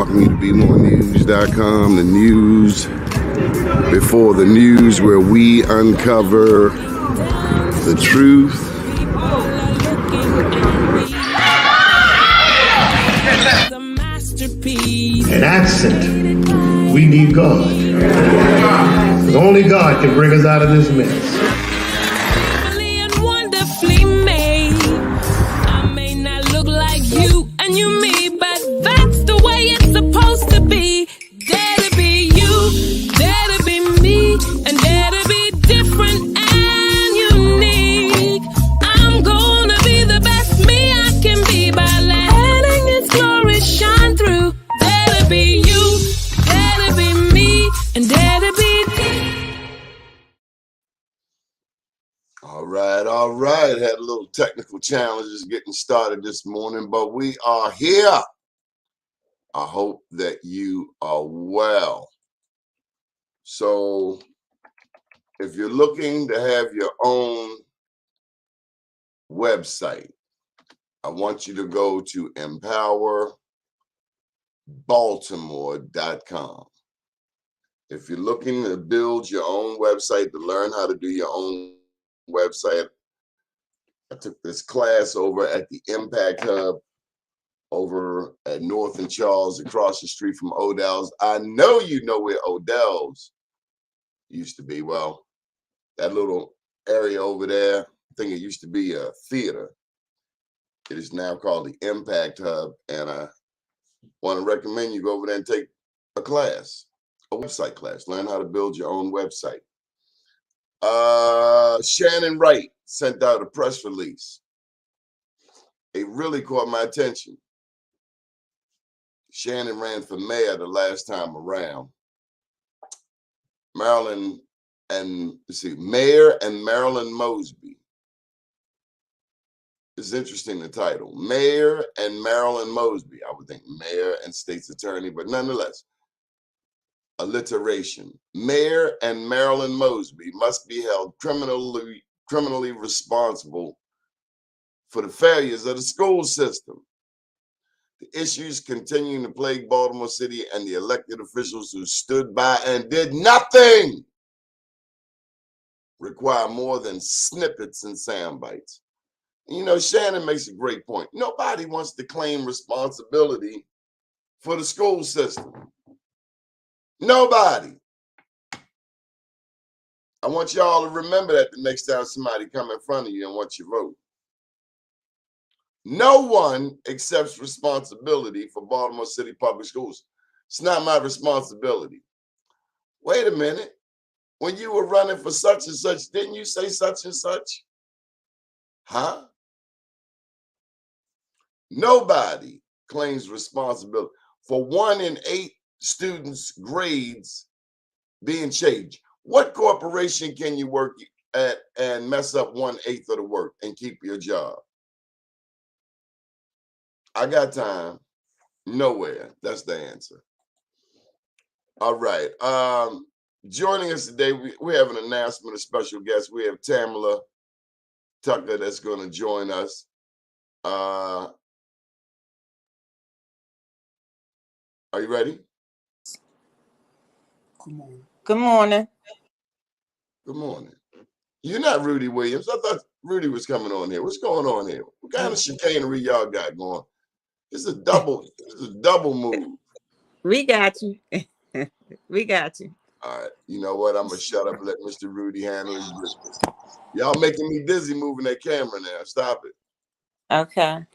welcome you to BeMoreNews.com, the news before the news, where we uncover the truth. An accent. We need God. Because only God can bring us out of this mess. All right. Had a little technical challenges getting started this morning, but we are here. I hope that you are well. So if you're looking to have your own website, I want you to go to empowerbaltimore.com. If you're looking to build your own website, to learn how to do your own website, I took this class over at the Impact Hub over at North and Charles, across the street from Odell's. I know you know where Odell's used to be. Well, that little area over there, I think it used to be a theater. It is now called the Impact Hub, and I want to recommend you go over there and take a class, a website class. Learn how to build your own website. Shannon Wright sent out a press release. It really caught my attention. Shannon ran for mayor the last time around. Mayor and Marilyn Mosby. It's interesting, the title. Mayor and Marilyn Mosby. I would think mayor and state's attorney, but nonetheless, alliteration. Mayor and Marilyn Mosby must be held criminally responsible for the failures of the school system. The issues continuing to plague Baltimore City and the elected officials who stood by and did nothing require more than snippets and sound bites. You know, Shannon makes a great point. Nobody wants to claim responsibility for the school system. Nobody. I want y'all to remember that the next time somebody come in front of you and wants your vote. No one accepts responsibility for Baltimore City Public Schools. It's not my responsibility. Wait a minute. When you were running for such and such, didn't you say such and such? Huh? Nobody claims responsibility for 1 in 8 students' grades being changed. What corporation can you work at and mess up 1/8 of the work and keep your job? I got time. Nowhere. That's the answer. All right. Joining us today, we have an announcement, a special guest. We have Tamala Tucker that's going to join us. Are you ready? Good morning. Good morning. Good morning. You're not Rudy Williams. I thought Rudy was coming on here. What's going on here? What kind of chicanery y'all got going? This is a double move. We got you. We got you. All right. You know what? I'm going to shut up and let Mr. Rudy handle his business. Y'all making me dizzy moving that camera now. Stop it. Okay.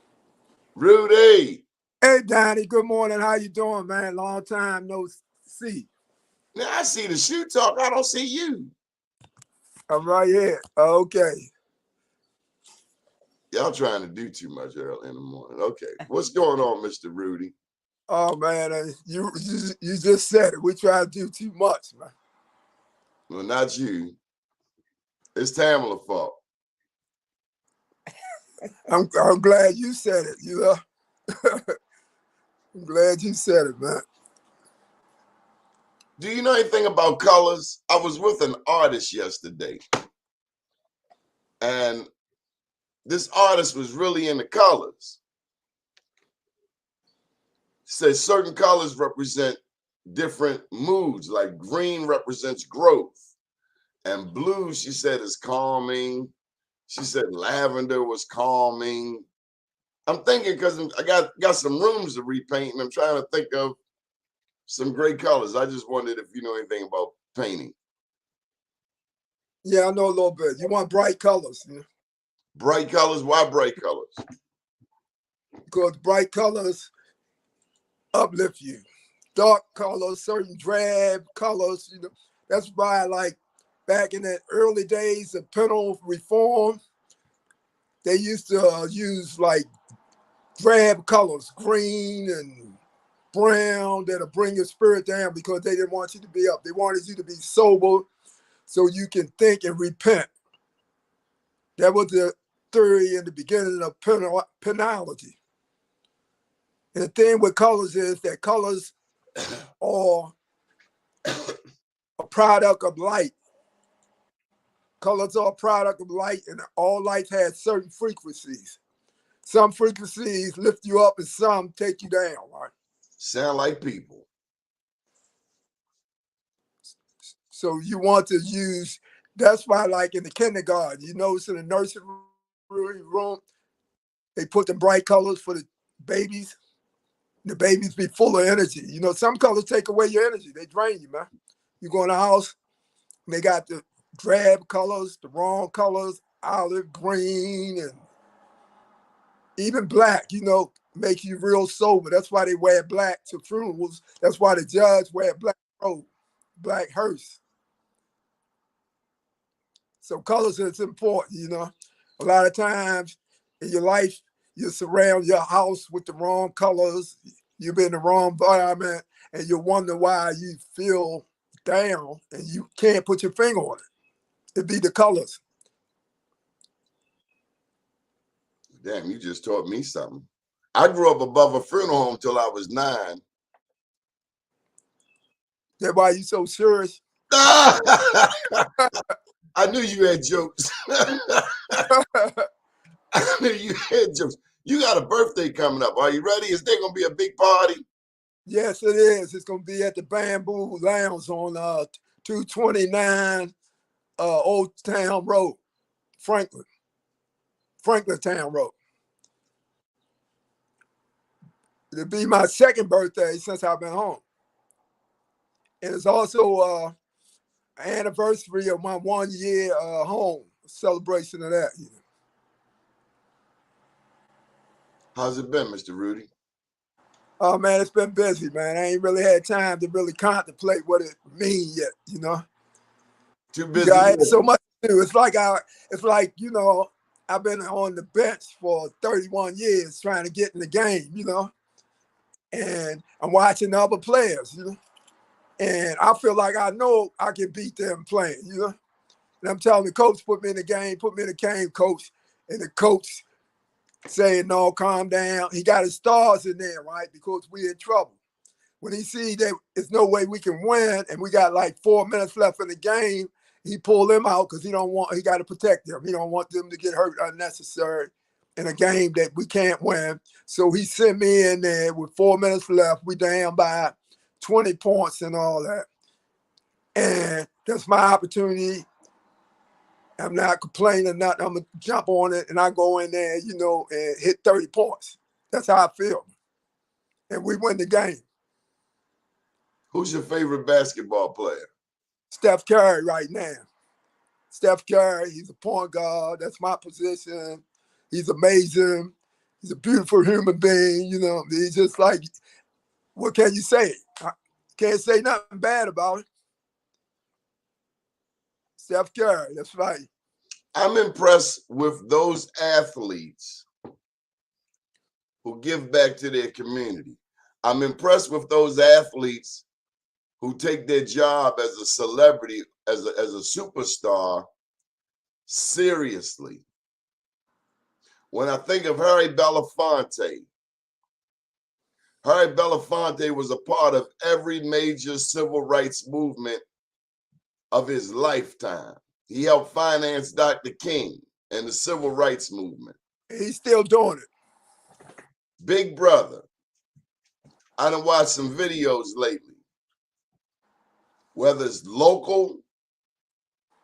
Rudy. Hey, Donnie. Good morning. How you doing, man? Long time no see. Now, I see the shoe talk. I don't see you. I'm right here. Okay. Y'all trying to do too much early in the morning. Okay. What's going on, Mr. Rudy? Oh, man. You just said it. We try to do too much, man. Well, not you. It's Tamala's fault. I'm glad you said it, you know. I'm glad you said it, man. Do you know anything about colors? I was with an artist yesterday, and this artist was really into colors. says certain colors represent different moods, like green represents growth, and blue, she said, is calming. She said lavender was calming. I'm thinking because I got some rooms to repaint, and I'm trying to think of some great colors. I just wondered if you know anything about painting. Yeah, I know a little bit. You want bright colors. Yeah? Bright colors? Why bright colors? Because bright colors uplift you. Dark colors, certain drab colors, you know. That's why, like, back in the early days of penal reform, they used to use like drab colors, green and brown, that'll bring your spirit down because they didn't want you to be up. They wanted you to be sober so you can think and repent. That was the theory in the beginning of penality. And the thing with colors is that colors are a product of light. Colors are a product of light, and all light has certain frequencies. Some frequencies lift you up and some take you down, right? Sound like people. So you want to use, that's why like in the kindergarten, you notice in the nursery room, they put the bright colors for the babies. The babies be full of energy. You know, some colors take away your energy. They drain you, man. You go in the house, and they got the drab colors, the wrong colors, olive green, and even black, you know, makes you real sober. That's why they wear black to funerals. That's why the judge wear black robe, black hearse. So colors is important, you know. A lot of times in your life, you surround your house with the wrong colors. You've been in the wrong environment, and you wonder why you feel down, and you can't put your finger on it. It'd be the colors. Damn, you just taught me something. I grew up above a funeral home till I was 9. That's why you so serious. I knew you had jokes. I knew you had jokes. You got a birthday coming up. Are you ready? Is there gonna be a big party? Yes, it is. It's gonna be at the Bamboo Lounge on 229 Old Town Road, Franklin Town Road. It'll be my second birthday since I've been home. And it's also an anniversary of my 1 year home celebration of that. You know. How's it been, Mr. Rudy? Oh man, it's been busy, man. I ain't really had time to really contemplate what it means yet, you know. Too busy. Yeah, I had so much to do. It's like, you know, I've been on the bench for 31 years trying to get in the game, you know. And I'm watching the other players, you know. And I feel like I know I can beat them playing, you know. And I'm telling the coach, put me in the game, put me in the game, coach. And the coach saying, no, calm down. He got his stars in there, right? Because we're in trouble. When he see that there's no way we can win and we got like 4 minutes left in the game, he pulled them out because he got to protect them. He don't want them to get hurt unnecessary in a game that we can't win. So he sent me in there with 4 minutes left. We down by 20 points and all that. And that's my opportunity. I'm not complaining, nothing. I'm going to jump on it and I go in there, you know, and hit 30 points. That's how I feel. And we win the game. Who's your favorite basketball player? Steph Curry right now. Steph Curry, he's a point guard. That's my position. He's amazing. He's a beautiful human being. You know, he's just like, what can you say? I can't say nothing bad about it. Steph Curry, that's right. I'm impressed with those athletes who give back to their community. I'm impressed with those athletes who take their job as a celebrity, as a superstar, seriously. When I think of Harry Belafonte was a part of every major civil rights movement of his lifetime. He helped finance Dr. King and the civil rights movement. He's still doing it. Big brother. I done watched some videos lately, whether it's local,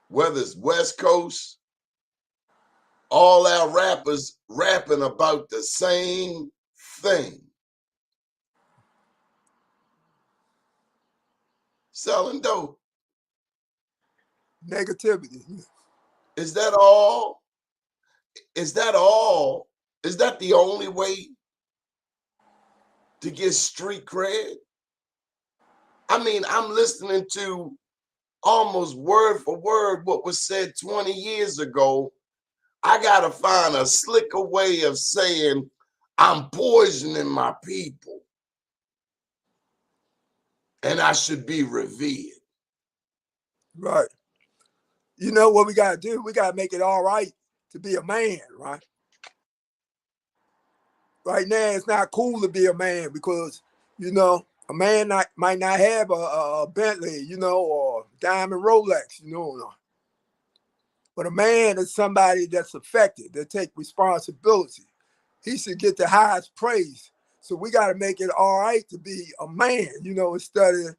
whether it's West Coast, all our rappers rapping about the same thing. Selling dope. Negativity. Is that all? Is that all? Is that the only way to get street cred? I mean, I'm listening to almost word for word what was said 20 years ago. I gotta find a slicker way of saying I'm poisoning my people and I should be revered. Right. You know what we gotta do? We gotta make it all right to be a man, right? Right now, it's not cool to be a man because, you know, a man might not have a Bentley, you know, or diamond Rolex, you know. But a man is somebody that's affected, that take responsibility. He should get the highest praise. So we got to make it all right to be a man, you know, instead of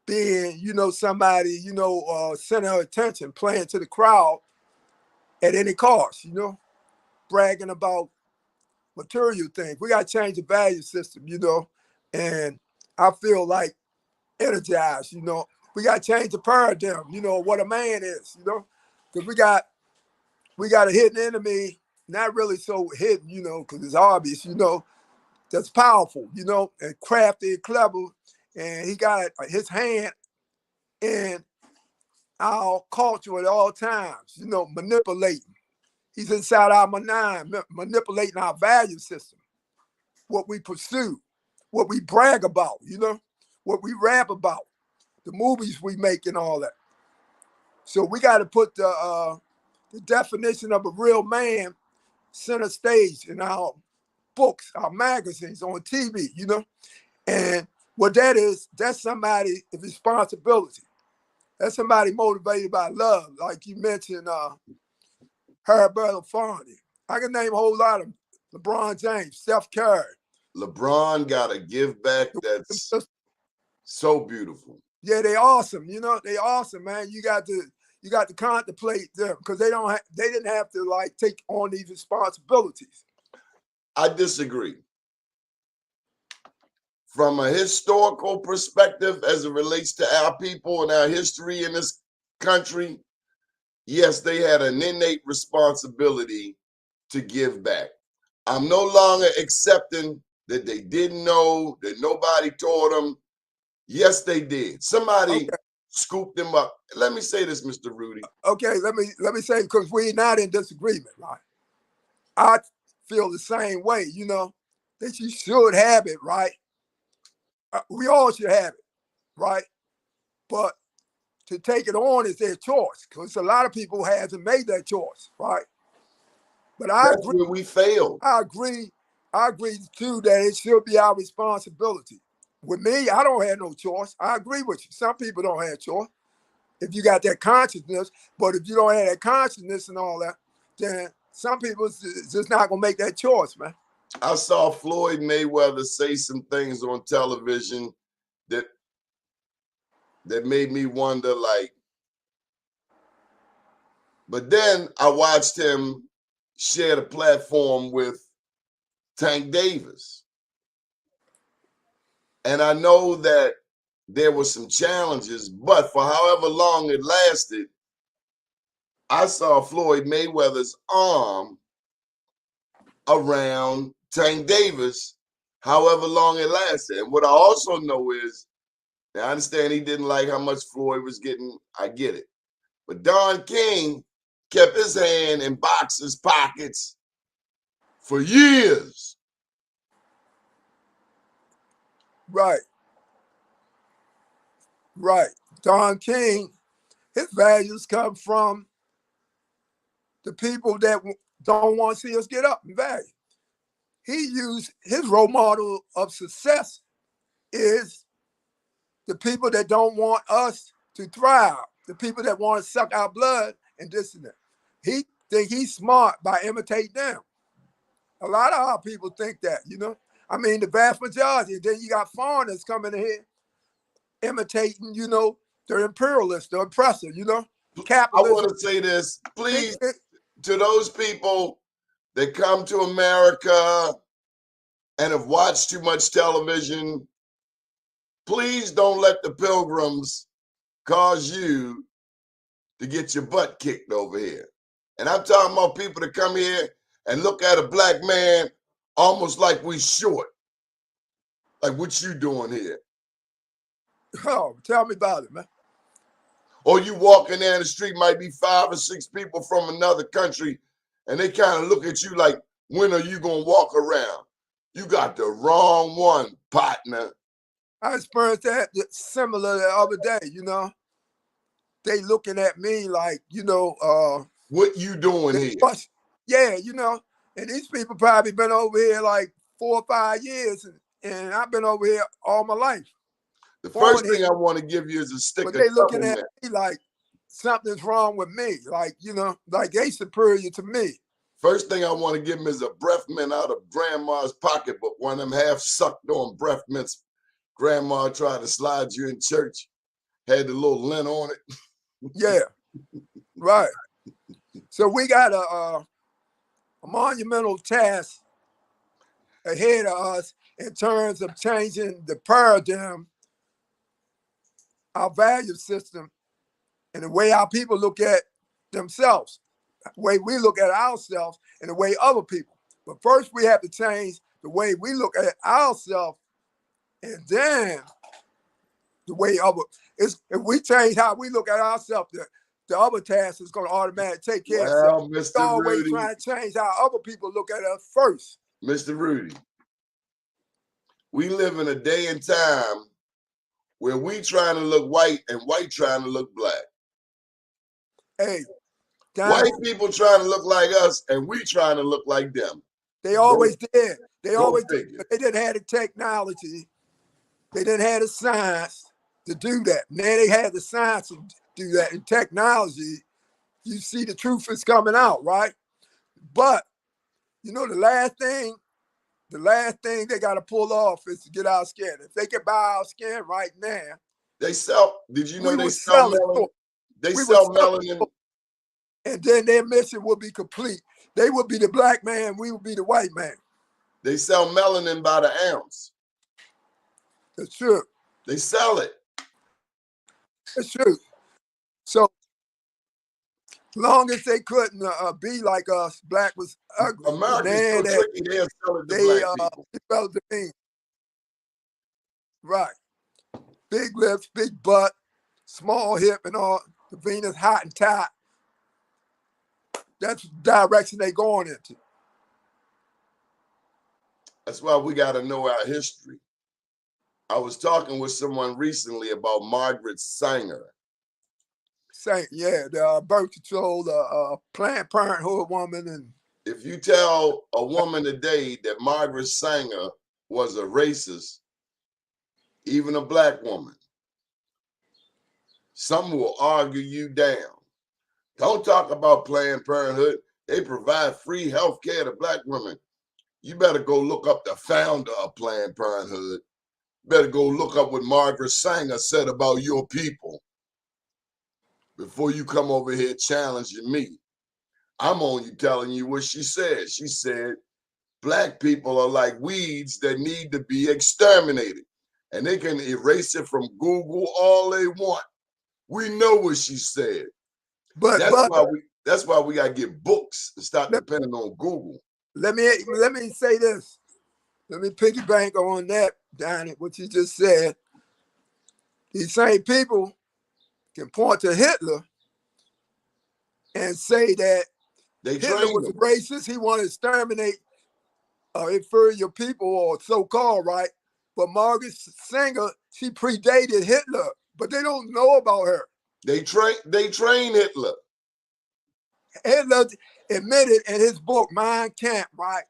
being, you know, somebody, you know, center of attention, playing to the crowd at any cost, you know, bragging about material things. We got to change the value system, you know, and I feel like energized, you know. We got to change the paradigm, you know, what a man is, you know, because we got a hidden enemy, not really so hidden, you know, because it's obvious, you know, that's powerful, you know, and crafty and clever. And he got his hand in our culture at all times, you know, manipulating. He's inside our mind, manipulating our value system, what we pursue, what we brag about, you know, what we rap about, the movies we make and all that. So we got to put the definition of a real man center stage in our books, our magazines, on TV, you know? And what that is, that's somebody's responsibility. That's somebody motivated by love, like you mentioned, Harry Belafonte. I can name a whole lot of LeBron James, Steph Curry. LeBron got a give back that's so beautiful. Yeah, they awesome. You know, they awesome, man. You got to contemplate them because they didn't have to like take on these responsibilities. I disagree. From a historical perspective, as it relates to our people and our history in this country, yes, they had an innate responsibility to give back. I'm no longer accepting that they didn't know, that nobody taught them. Yes, they did. Somebody scooped them up. Let me say this, Mr. Rudy. Okay, let me say, because we're not in disagreement, right? I feel the same way, you know, that you should have it, right? We all should have it, right? But to take it on is their choice, because a lot of people hasn't made that choice, right? But That's where we failed. I agree too that it should be our responsibility. With me, I don't have no choice. I agree with you. Some people don't have a choice if you got that consciousness, but if you don't have that consciousness and all that, then some people just not gonna make that choice, man. I saw Floyd Mayweather say some things on television that made me wonder, like, but then I watched him share the platform with Tank Davis. And I know that there were some challenges, but for however long it lasted, I saw Floyd Mayweather's arm around Tank Davis, however long it lasted. And what I also know is, I understand he didn't like how much Floyd was getting. I get it. But Don King kept his hand in boxers' pockets for years. Right. Don King, his values come from the people that don't want to see us get up in value. He used his role model of success is the people that don't want us to thrive, the people that want to suck our blood and this and that. He think he's smart by imitating them. A lot of our people think that, you know. I mean, the vast majority. Then you got foreigners coming in here imitating, you know, the imperialists, the oppressor, you know, I capitalism. want to say this, please, to those people that come to America and have watched too much television, please don't let the pilgrims cause you to get your butt kicked over here. And I'm talking about people that come here and look at a black man almost like we short. Like, what you doing here? Oh, tell me about it, man. Or you walking down the street, might be 5 or 6 people from another country, and they kind of look at you like, when are you gonna walk around? You got the wrong one, partner. I experienced that similar the other day, you know. They looking at me like, you know, what you doing here? Yeah, you know, and these people probably been over here like 4 or 5 years, and I've been over here all my life. The first thing I want to give you is a stick but of they looking government. at me like something's wrong with me, like, you know, like they superior to me. First thing I want to give them is a breath mint out of grandma's pocketbook, one of them half sucked on breath mints grandma tried to slide you in church, had the little lint on it. Yeah, right. So we got a monumental task ahead of us in terms of changing the paradigm, our value system, and the way our people look at themselves, the way we look at ourselves, and the way other people. But first, we have to change the way we look at ourselves, and then the way other. If we change how we look at ourselves, the other task is going to automatically take care of itself. Mr. We're always Rudy, trying to change how other people look at us first. Mr. Rudy, we live in a day and time where we trying to look white and white trying to look black. Hey, white people trying to look like us and we trying to look like them. They always did. They always did. But they didn't have the technology. They didn't have the science to do that. Now they had the science to do that and technology. You see the truth is coming out, right? But you know, the last thing they got to pull off is to get our skin. If they can buy our skin right now, they sell. Did you know they sell melanin? They sell melanin, and then their mission will be complete. They would be the black man. We would be the white man. They sell melanin by the ounce. That's true. They sell it. That's true. So long as they couldn't be like us, black was ugly. America's so tricky, they'll sell it to black people. Developed the thing. Right. Big lips, big butt, small hip and all, the Venus hot and tight. That's the direction they going into. That's why we got to know our history. I was talking with someone recently about Margaret Sanger. Yeah, the birth control, Planned Parenthood woman. And if you tell a woman today that Margaret Sanger was a racist, even a black woman, some will argue you down. Don't talk about Planned Parenthood. They provide free health care to black women. You better go look up the founder of Planned Parenthood. Better go look up what Margaret Sanger said about your people before you come over here challenging me. I'm only telling you what she said. She said, black people are like weeds that need to be exterminated. And they can erase it from Google all they want. We know what she said. But that's why we gotta get books and stop depending on Google. Let me say this. Let me piggyback on that, Donnie, what you just said. These same people can point to Hitler and say that Hitler was a racist. He wanted to exterminate inferior people or so-called, right? But Margaret Sanger, she predated Hitler, but they don't know about her. They trained Hitler. Hitler admitted in his book, Mein Kampf, right,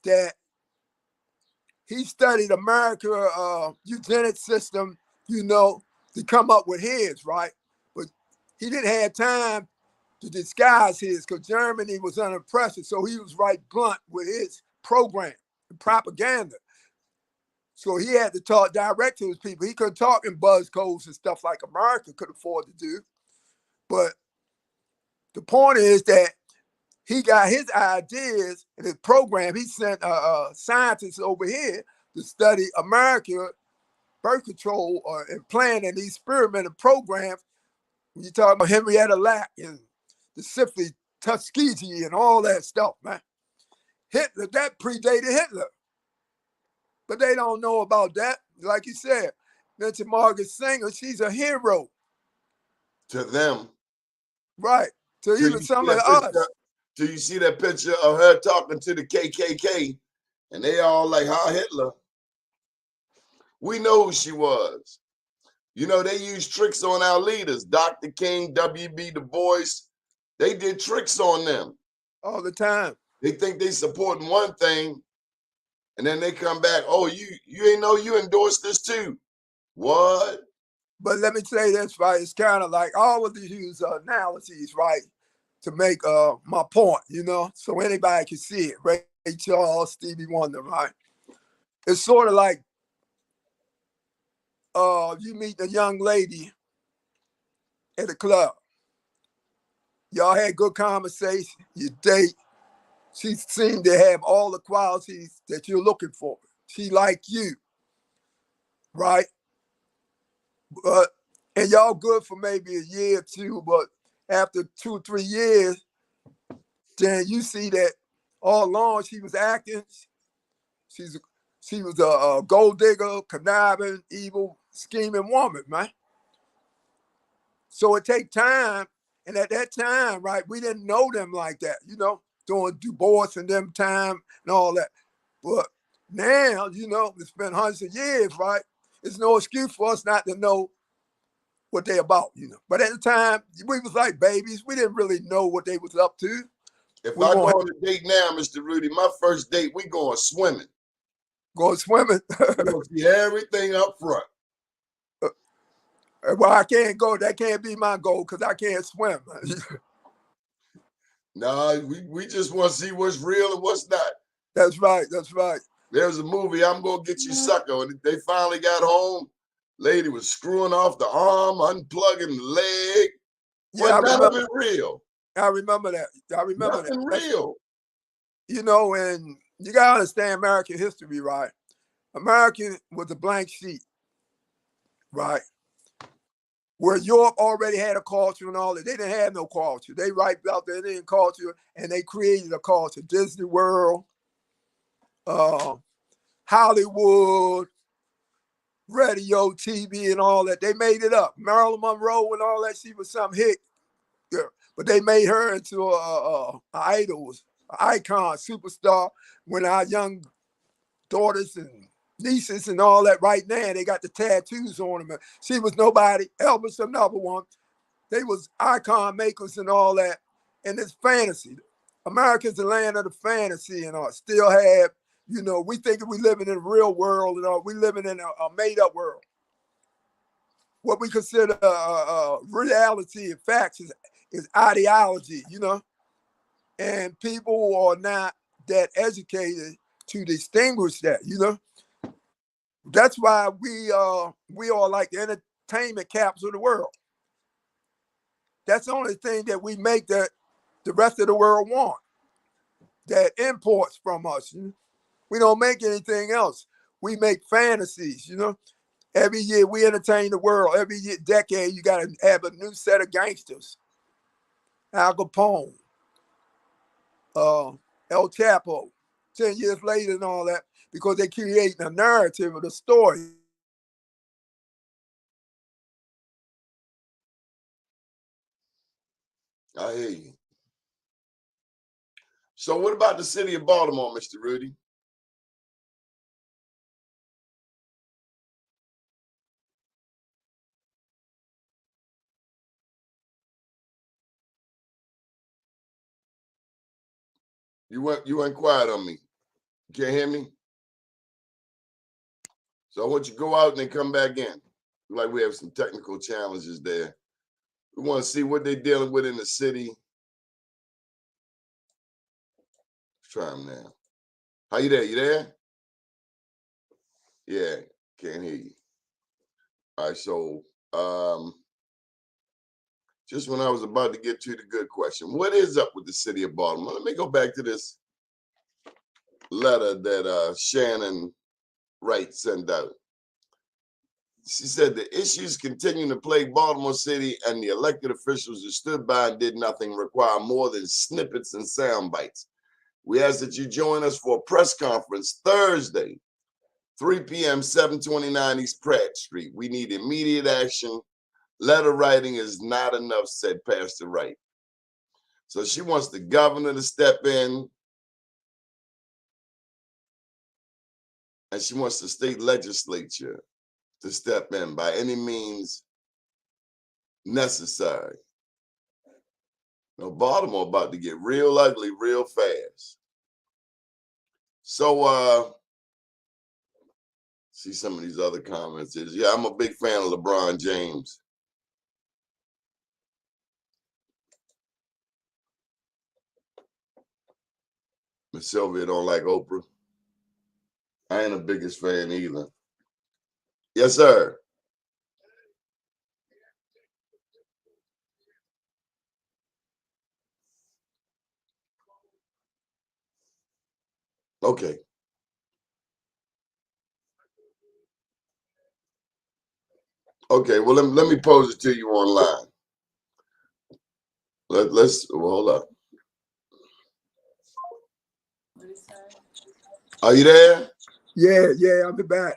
that he studied America eugenics system, you know, to come up with his, right? But he didn't have time to disguise his because Germany was under pressure. So he was right blunt with his program and propaganda. So he had to talk direct to his people. He couldn't talk in buzz codes and stuff like America could afford to do. But the point is that he got his ideas and his program. He sent scientists over here to study America birth control and planning these experimental programs. When you talk about Henrietta Lack and the Syphilis Tuskegee and all that stuff, man. Hitler, that predated Hitler. But they don't know about that. Like you said, mention Margaret Sanger, she's a hero. To them. Right. To Till even you see some of that us. picture, till you see that picture of her talking to the KKK, and they all like, "How Hitler?" We know who she was. You know, they used tricks on our leaders, Dr. King, W.B. Du Bois. They did tricks on them. All the time. They think they supporting one thing, and then they come back, "Oh, you ain't know you endorsed this too." What? But let me say this, right? It's kind of like I always use analogies, right, to make my point, you know, so anybody can see it. Ray Charles, Stevie Wonder, right? It's sort of like you meet a young lady at a club. Y'all had good conversation, you date. She seemed to have all the qualities that you're looking for. She like you, right? But and y'all good for maybe a year or two, but after 2 or 3 years, then you see that all along she was acting. She's she was a gold digger, conniving, evil, scheming woman, man. So it take time, and at that time, right, we didn't know them like that, you know, doing Du Bois and them time and all that. But now, you know, it's been hundreds of years, right? It's no excuse for us not to know what they about, you know. But at the time, we was like babies. We didn't really know what they was up to. If We I go want on a date now, Mr. Rudy, my first date, we going swimming. to go swimming. We gonna see everything up front. Well, I can't go. That can't be my goal because I can't swim. Nah, we just want to see what's real and what's not. That's right. That's right. There's a movie, I'm Gonna Get You Sucker. When they finally got home, lady was screwing off the arm, unplugging the leg. Yeah, But none of it real. I remember that. I remember Nothing that. real. You know, and you gotta understand American history, right? American was a blank sheet, right? Where Europe already had a culture and all that. They didn't have no culture. They right out there in culture and they created a culture. Disney World, Hollywood, radio, TV, and all that. They made it up. Marilyn Monroe and all that. She was some hit girl, but they made her into a idol, an icon, superstar. When our young daughters and nieces and all that right now, they got the tattoos on them. She was nobody. Elvis, another one. They was icon makers and all that. And it's fantasy. America's the land of the fantasy and all. Still have, you know, we think we living in a real world and all. We living in a made up world. What we consider reality and facts is ideology, you know. And people are not that educated to distinguish that, you know. That's why we are like the entertainment capital of the world. That's the only thing that we make that the rest of the world want, that imports from us. You know? We don't make anything else. We make fantasies, you know. Every year we entertain the world. Every year, decade, you got to have a new set of gangsters. Al Capone, El Chapo, 10 years later and all that, because they create a narrative of the story. I hear you. So what about the city of Baltimore, Mr. Rudy? You went quiet on me. You can't hear me? So I want you to go out and then come back in. Like we have some technical challenges there. We want to see what they're dealing with in the city. Let's try them now. How you there? You there? Yeah, can't hear you. All right, so just when I was about to get to the good question, what is up with the city of Baltimore? Let me go back to this letter that Shannon Wright sent out. She said the issues continue to plague Baltimore City, and the elected officials who stood by and did nothing require more than snippets and sound bites. We ask that you join us for a press conference Thursday, 3 p.m., 729 East Pratt Street. We need immediate action. Letter writing is not enough, said Pastor Wright. So she wants the governor to step in, and she wants the state legislature to step in by any means necessary. Now, Baltimore about to get real ugly real fast. So see some of these other comments is, yeah, I'm a big fan of LeBron James. Miss Sylvia don't like Oprah. I ain't the biggest fan either. Yes, sir. Okay. Okay, well, let me pose it to you online. Let's hold up. Are you there? Yeah, I'll be back.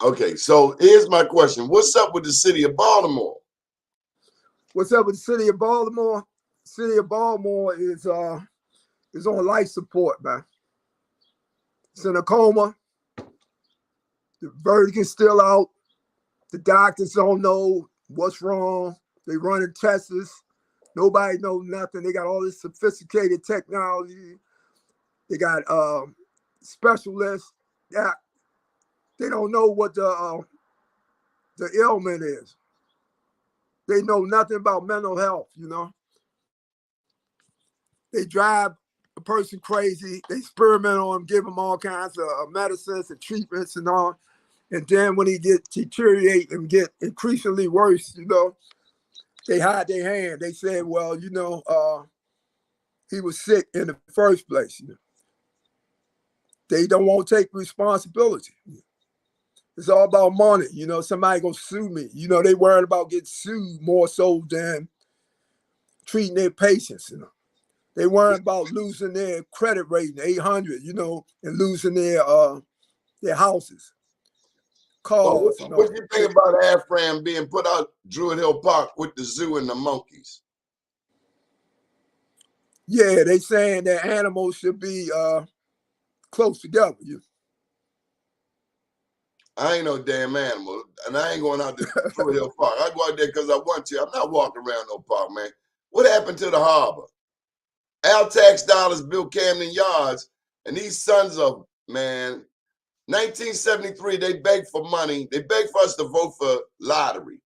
Okay, so here's my question. What's up with the city of Baltimore? What's up with the city of Baltimore? City of Baltimore is on life support, man. It's in a coma. The verdict is still out. The doctors don't know what's wrong. They running tests. Nobody knows nothing. They got all this sophisticated technology. They got specialists that they don't know what the ailment is. They know nothing about mental health, you know. They drive a person crazy. They experiment on them, give them all kinds of medicines and treatments and all. And then when he get deteriorate and get increasingly worse, you know, they hide their hand. They say, well, you know, he was sick in the first place. You know? They don't want to take responsibility. It's all about money. You know, somebody gonna sue me. You know, they worried about getting sued more so than treating their patients. You know, they worried about losing their credit rating, 800. You know, and losing their houses, Well, cars, and what all. do you think about Afram being put out Druid Hill Park with the zoo and the monkeys? Yeah, they saying that animals should be close together. I ain't no damn animal, and I ain't going out to Druid Hill Park. I go out there because I want to. I'm not walking around no park, man. What happened to the harbor? Our tax dollars built Camden Yards, and these sons of, man, 1973, they begged for money. They begged for us to vote for lottery.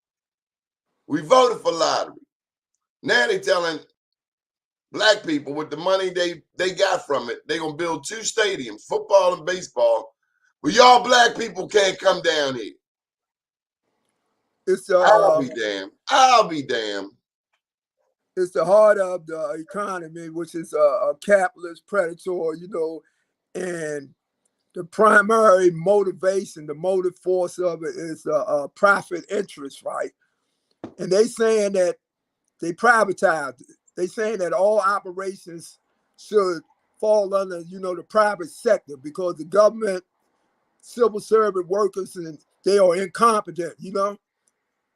We voted for lottery. Now they telling black people with the money they got from it, they gonna build 2 stadiums, football and baseball. But y'all black people can't come down here. It's I'll be damned. I'll be damned. it's the heart of the economy, which is a capitalist predator, you know, and the primary motivation, the motive force of it is profit interest, right? And they saying that they privatized it. They saying that all operations should fall under, you know, the private sector because the government, civil servant workers, and they are incompetent, you know.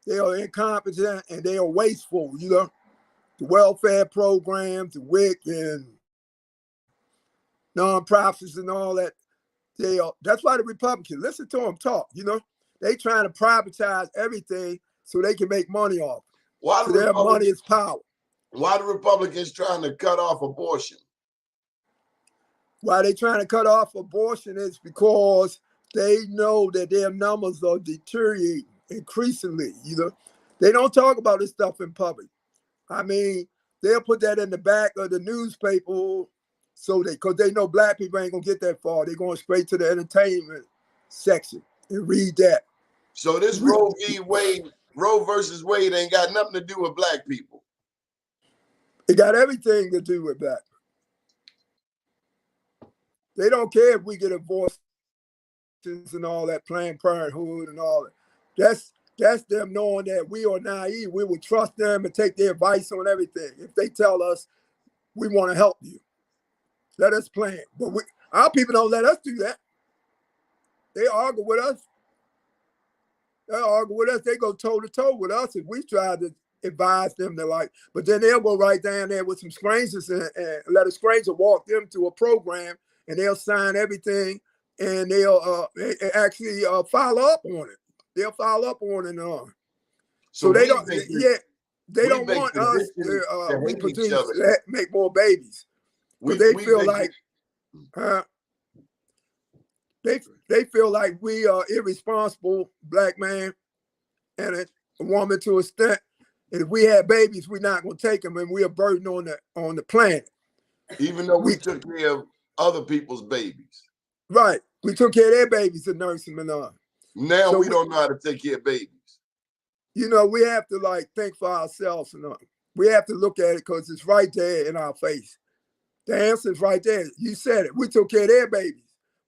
They are incompetent and they are wasteful, you know. The welfare programs, the WIC and nonprofits and all that. That's why the Republicans, listen to them talk, you know. They trying to privatize everything so they can make money off. Why So the their money is power. Why the Republicans trying to cut off abortion? Why they trying to cut off abortion is because they know that their numbers are deteriorating increasingly, you know. They don't talk about this stuff in public. I mean, they'll put that in the back of the newspaper so because they know black people ain't gonna get that far. They're going straight to the entertainment section. and read that. So this Roe versus Wade ain't got nothing to do with black people. It got everything to do with that. They don't care if we get abortions and all that, Planned Parenthood and all that. That's them knowing that we are naive. We will trust them and take their advice on everything. If they tell us we want to help you, let us plan. But our people don't let us do that. They argue with us. They go toe to toe with us if we try to advise them to like. But then they'll go right down there with some strangers and let a stranger walk them to a program, and they'll sign everything, and they'll actually follow up on it. They'll follow up on it. So they don't. They don't want us to reproduce, make more babies, because they feel like. They feel like we are irresponsible black man and a woman to a extent. And if we had babies, we're not going to take them, and we're a burden on the planet. Even though we took care of other people's babies. Right. We took care of their babies and nursed them and on. Now so we don't know how to take care of babies. You know, we have to like think for ourselves and we have to look at it because it's right there in our face. The answer is right there. You said it. We took care of their babies.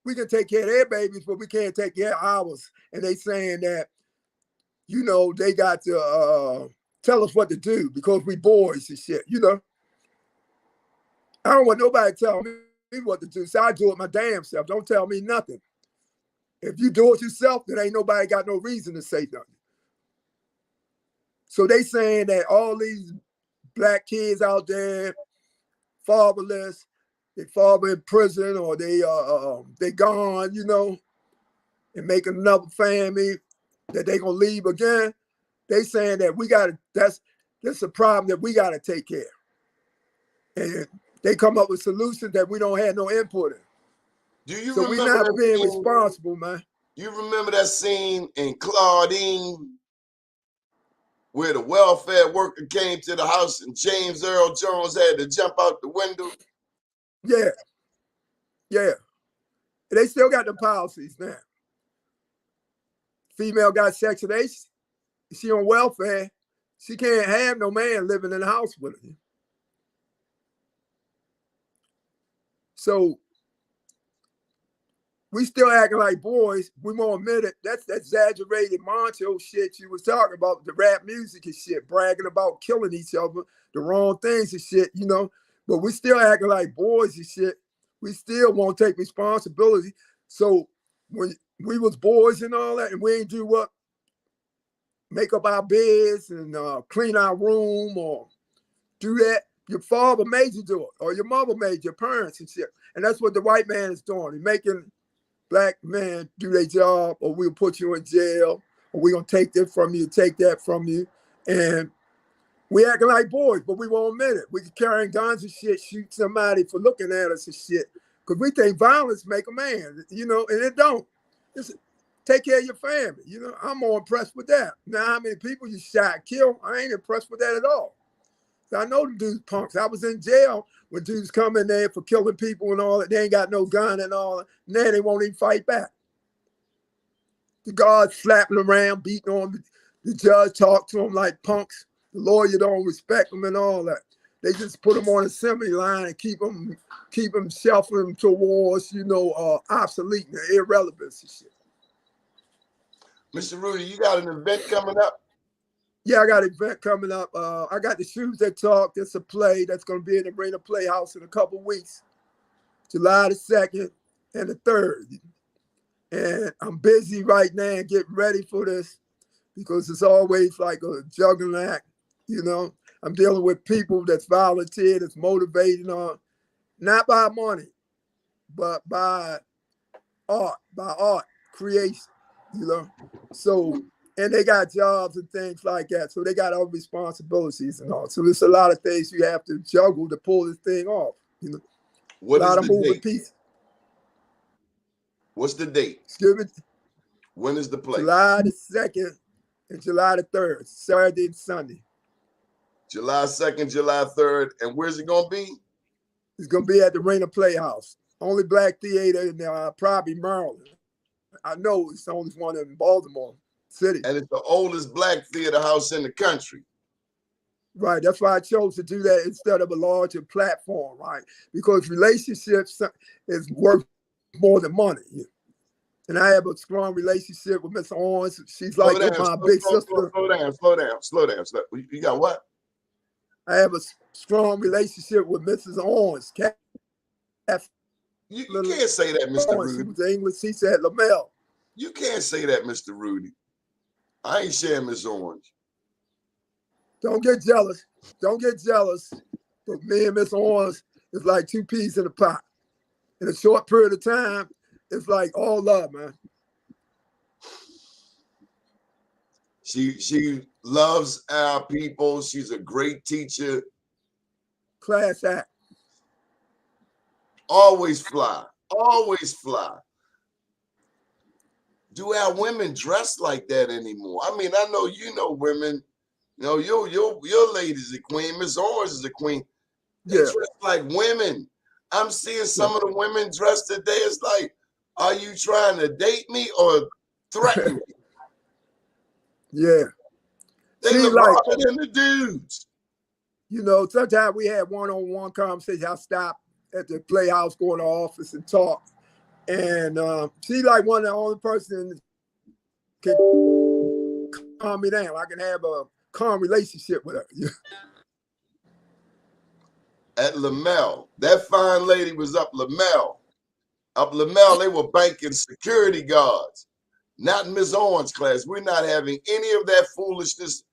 We can take care of their babies, but we can't take care of ours. And they saying that, you know, they got to tell us what to do because we boys and shit, you know. I don't want nobody to tell me what to do, so I do it my damn self. Don't tell me nothing. If you do it yourself, then ain't nobody got no reason to say nothing. So they saying that all these black kids out there, fatherless, they father in prison or they gone, you know, and make another family that they gonna leave again. They saying that that's a problem that we gotta take care. And they come up with solutions that we don't have no input in. Do you so remember we're not being responsible, man. You remember that scene in Claudine where the welfare worker came to the house and James Earl Jones had to jump out the window? Yeah. Yeah. They still got the policies now. Female got Section 8. She on welfare. She can't have no man living in the house with her. So we still acting like boys. We won't admit it. That's that exaggerated macho shit you was talking about, the rap music and shit, bragging about killing each other, the wrong things and shit, you know. But we still acting like boys and shit. We still won't take responsibility. So when we was boys and all that, and we ain't do what? Make up our beds and clean our room or do that. Your father made you do it, or your mother made your parents and shit. And that's what the white man is doing. He's making black men do their job, or we'll put you in jail, or we're going to take this from you, take that from you. And we acting like boys, but we won't admit it. We carrying guns and shit, shoot somebody for looking at us and shit. Because we think violence make a man, you know, and it don't. Just take care of your family, you know. I'm more impressed with that. Now, how many people you shot, killed, I ain't impressed with that at all. So I know the dudes punks. I was in jail when dudes come in there for killing people and all that. They ain't got no gun and all that. Now they won't even fight back. The guards slapping around, beating on them. The judge talk to them like punks. The lawyer don't respect them and all that. They just put them on assembly line and keep them shuffling towards, you know, obsolete and irrelevance and shit. Mr. Rudy, you got an event coming up? Yeah, I got an event coming up. I got the Shoes That Talk. That's a play that's going to be in the Arena Playhouse in a couple weeks, July the 2nd and the 3rd. And I'm busy right now getting ready for this because it's always like a juggling act, you know. I'm dealing with people that's volunteered, that's motivated on, not by money, but by art creation, you know. So, and they got jobs and things like that. So they got other responsibilities and all. So there's a lot of things you have to juggle to pull this thing off, you know. What a lot is of the moving date? pieces. What's the date? Excuse me. When is the play? July the 2nd and July the 3rd, Saturday and Sunday. July 2nd, July 3rd. And where's it going to be? It's going to be at the Arena Playhouse. Only black theater in probably Maryland. I know it's the only one in Baltimore City. And it's the oldest black theater house in the country. Right. That's why I chose to do that instead of a larger platform, right? Because relationships is worth more than money. And I have a strong relationship with Miss Owens. She's like my big sister. Slow down. You got what? I have a strong relationship with Mrs. Owens. You can't say that, Mr. Rudy. She was the English teacher at LaMelle. You can't say that, Mr. Rudy. I ain't sharing Miss Orange. Don't get jealous. Don't get jealous. But me and Miss Owens is like two peas in a pot. In a short period of time, it's like all love, man. She loves our people. She's a great teacher. Class act. Always fly. Always fly. Do our women dress like that anymore? I mean, I know you know women. You know, your lady's a queen. Miss Orange is a queen. They dress like women. I'm seeing some of the women dressed today. It's like, are you trying to date me or threaten me? Yeah. They look harder than the dudes. You know, sometimes we had one-on-one conversations. I stopped at the playhouse, go in the office and talk. And she like one of the only person can calm me down. I can have a calm relationship with her. At LaMelle, that fine lady was up LaMelle. Up LaMelle, they were banking security guards. Not in Miss Owens' class. We're not having any of that foolishness.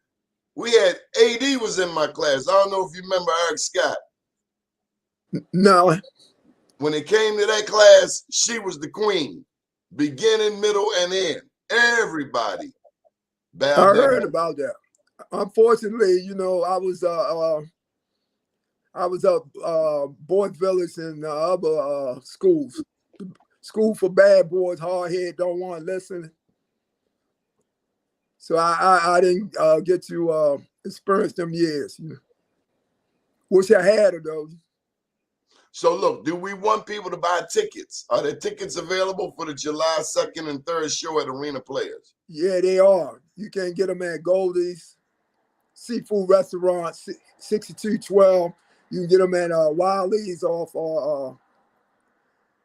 We had AD was in my class. I don't know if you remember Eric Scott. No. When it came to that class, she was the queen. Beginning, middle, and end. Everybody bowed down. I heard about that. Unfortunately, you know, I was up Boyd Village and other schools. School for bad boys, hard head, don't want to listen. So I didn't get to experience them years. You know. Wish I had it though. So look, do we want people to buy tickets? Are there tickets available for the July 2nd and 3rd show at Arena Players? Yeah, they are. You can get them at Goldie's Seafood Restaurant, 6212. You can get them at Wiley's off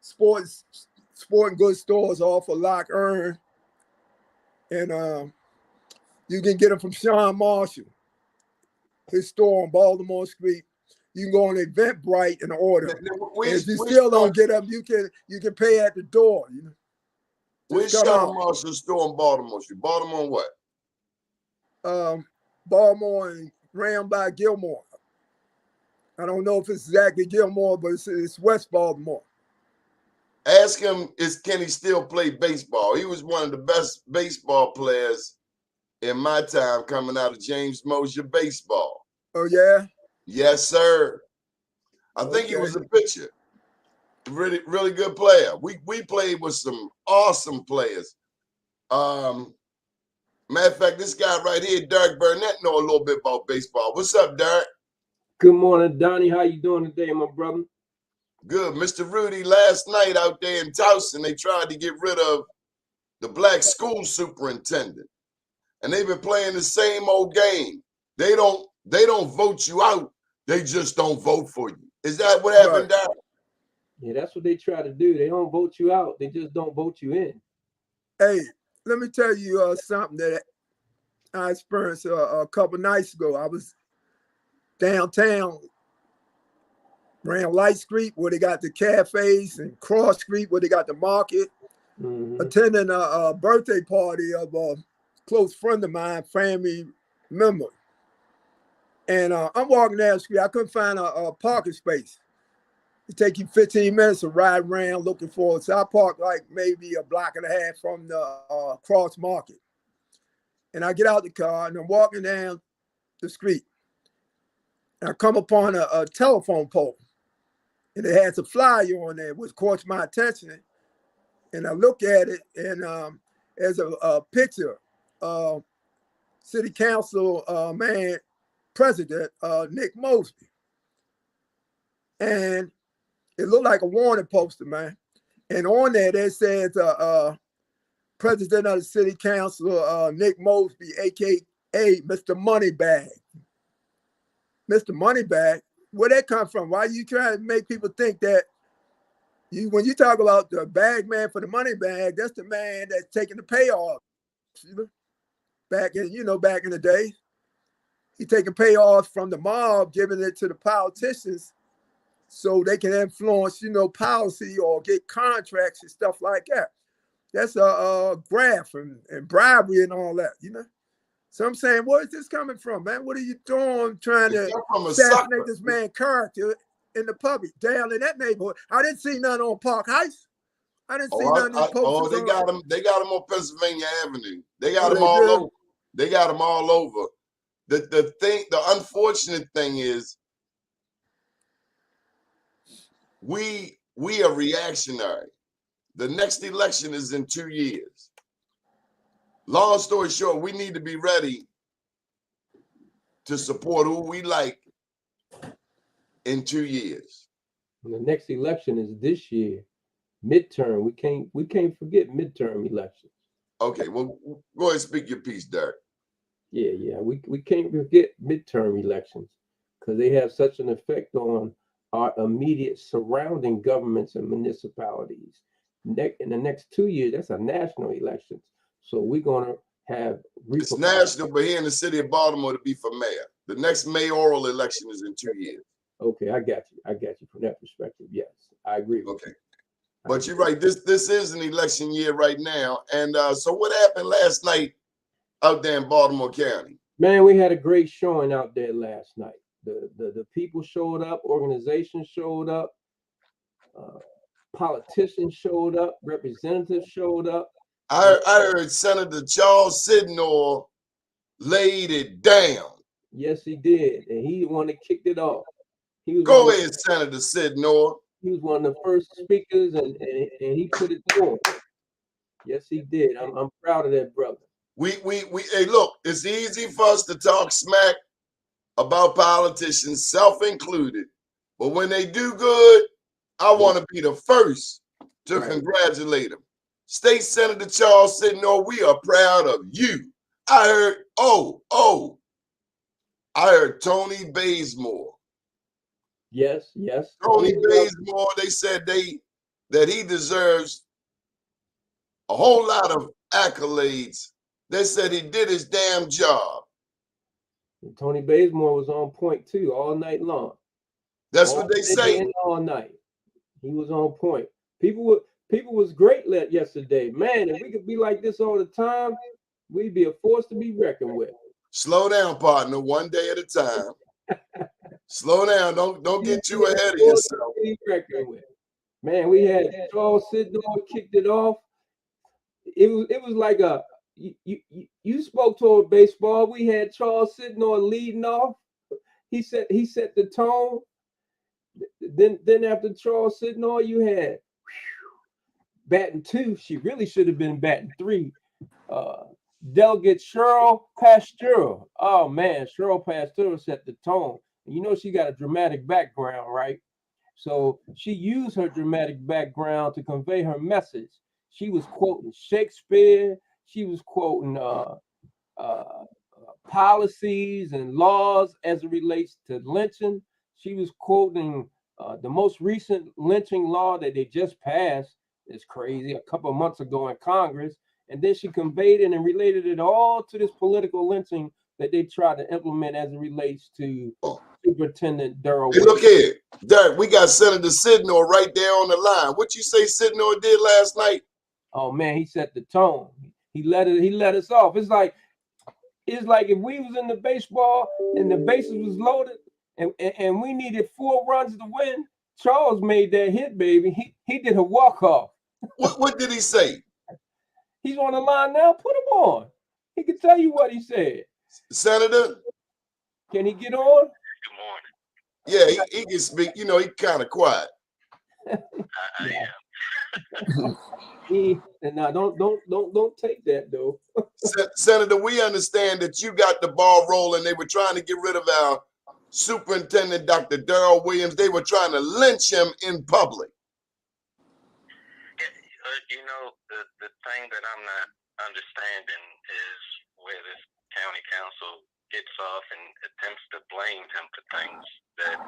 sporting goods stores off of Lock Earn. And you can get them from Sean Marshall, his store on Baltimore Street. You can go on Eventbrite and order. If you still don't get them, you can pay at the door. You know. Where's Sean Marshall's store in Baltimore Street? Baltimore what? Baltimore and ran by Gilmore. I don't know if it's exactly Gilmore, but it's West Baltimore. Ask him, can he still play baseball? He was one of the best baseball players in my time coming out of James Mosier baseball. Oh, yeah? Yes, sir. I think he was a pitcher. Really, really good player. We played with some awesome players. Matter of fact, this guy right here, Derek Burnett, know a little bit about baseball. What's up, Derek? Good morning, Donnie. How you doing today, my brother? Good. Mr. Rudy, last night out there in Towson, they tried to get rid of the black school superintendent. And they've been playing the same old game. They don't vote you out. They just don't vote for you. Is that what happened, Derek? Yeah, that's what they try to do. They don't vote you out. They just don't vote you in. Hey, let me tell you something that I experienced a couple nights ago. I was downtown, ran Light Street where they got the cafes and Cross Street where they got the market, attending a birthday party of a close friend of mine, family member. And I'm walking down the street. I couldn't find a parking space. It take you 15 minutes to ride around looking for it. So I parked like maybe a block and a half from the Cross Market. And I get out the car and I'm walking down the street. And I come upon a telephone pole. And it has a flyer on there, which caught my attention. And I look at it, and there's a picture of City Council President Nick Mosby. And it looked like a warning poster, man. And on there, it says, president of the city council, Nick Mosby, aka Mr. Moneybag. Mr. Moneybag, where that come from? Why you trying to make people think that when you talk about the bag man for the money bag, that's the man that's taking the payoff. You know? Back in the day, he taking payoffs from the mob, giving it to the politicians so they can influence, policy or get contracts and stuff like that. That's a graft and bribery and all that, So I'm saying, where is this coming from, man? What are you doing trying to assassinate this man's character in the public down in that neighborhood? I didn't see none on Park Heights. I didn't see none of these posters. They got them. They got them on Pennsylvania Avenue. They got them all over. They got them all over. The unfortunate thing is, we are reactionary. The next election is in 2 years. Long story short, we need to be ready to support who we like in 2 years. And the next election is this year, midterm. We can't forget midterm elections. Okay, well, go ahead and speak your piece, Derek. Yeah. We can't forget midterm elections because they have such an effect on our immediate surrounding governments and municipalities. In the next 2 years, that's a national election. So we're going to have... It's national, but here in the city of Baltimore to be for mayor. The next mayoral election is in 2 years. Okay, I got you from that perspective. Yes, I agree with you. But you're right. This is an election year right now. And so what happened last night out there in Baltimore County? Man, we had a great showing out there last night. The people showed up, organizations showed up, politicians showed up, representatives showed up. I heard Senator Charles Sidnor laid it down. Yes, he did. And he the one that kicked it off. Go ahead, Senator Sidnor. He was one of the first speakers and he put it through. Yes, he did. I'm proud of that brother. Hey, look, it's easy for us to talk smack about politicians, self-included. But when they do good, I want to be the first to congratulate them. State Senator Charles Sidnor, we are proud of you. I heard, I heard Tony Bazemore. Yes. Tony Bazemore, they said that he deserves a whole lot of accolades. They said he did his damn job. And Tony Bazemore was on point too, all night long. That's what they say. All night. He was on point. People was great yesterday. Man, if we could be like this all the time, we'd be a force to be reckoned with. Slow down, partner, one day at a time. Slow down. Don't get too ahead of yourself. Man, we had Charles Sidnor kicked it off. It was like you spoke toward baseball. We had Charles Sidnor leading off. He set the tone. Then after Charles Sidnor, you had batting 2. She really should have been batting 3. Delegate Cheryl Pasteur. Oh man, Cheryl Pasteur set the tone. You know she got a dramatic background, right? So she used her dramatic background to convey her message. She was quoting Shakespeare. She was quoting policies and laws as it relates to lynching. She was quoting the most recent lynching law that they just passed. It's crazy, a couple of months ago in Congress. And then she conveyed it and related it all to this political lynching that they tried to implement as it relates to Superintendent Darrell. Hey, look here, Derek, we got Senator Sidnor right there on the line. What you say Sidnor did last night? Oh man, he set the tone. He let us off. It's like if we was in the baseball and the bases was loaded and we needed 4 runs to win, Charles made that hit, baby. He did a walk-off. What did he say? He's on the line now. Put him on. He can tell you what he said. Senator? Can he get on? Good morning. Yeah, he can speak. You know, he's kind of quiet. I am. Now don't take that though. Senator, we understand that you got the ball rolling. They were trying to get rid of our superintendent, Dr. Darrell Williams. They were trying to lynch him in public. But you know, the thing that I'm not understanding is where this county council gets off and attempts to blame him for things that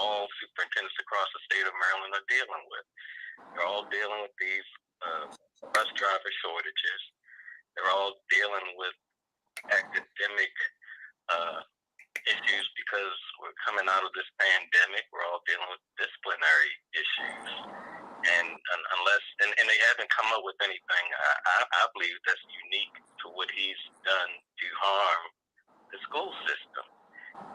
all superintendents across the state of Maryland are dealing with. They're all dealing with these bus driver shortages. They're all dealing with academic issues because we're coming out of this pandemic. We're all dealing with disciplinary issues. And unless they haven't come up with anything, I believe that's unique to what he's done to harm the school system.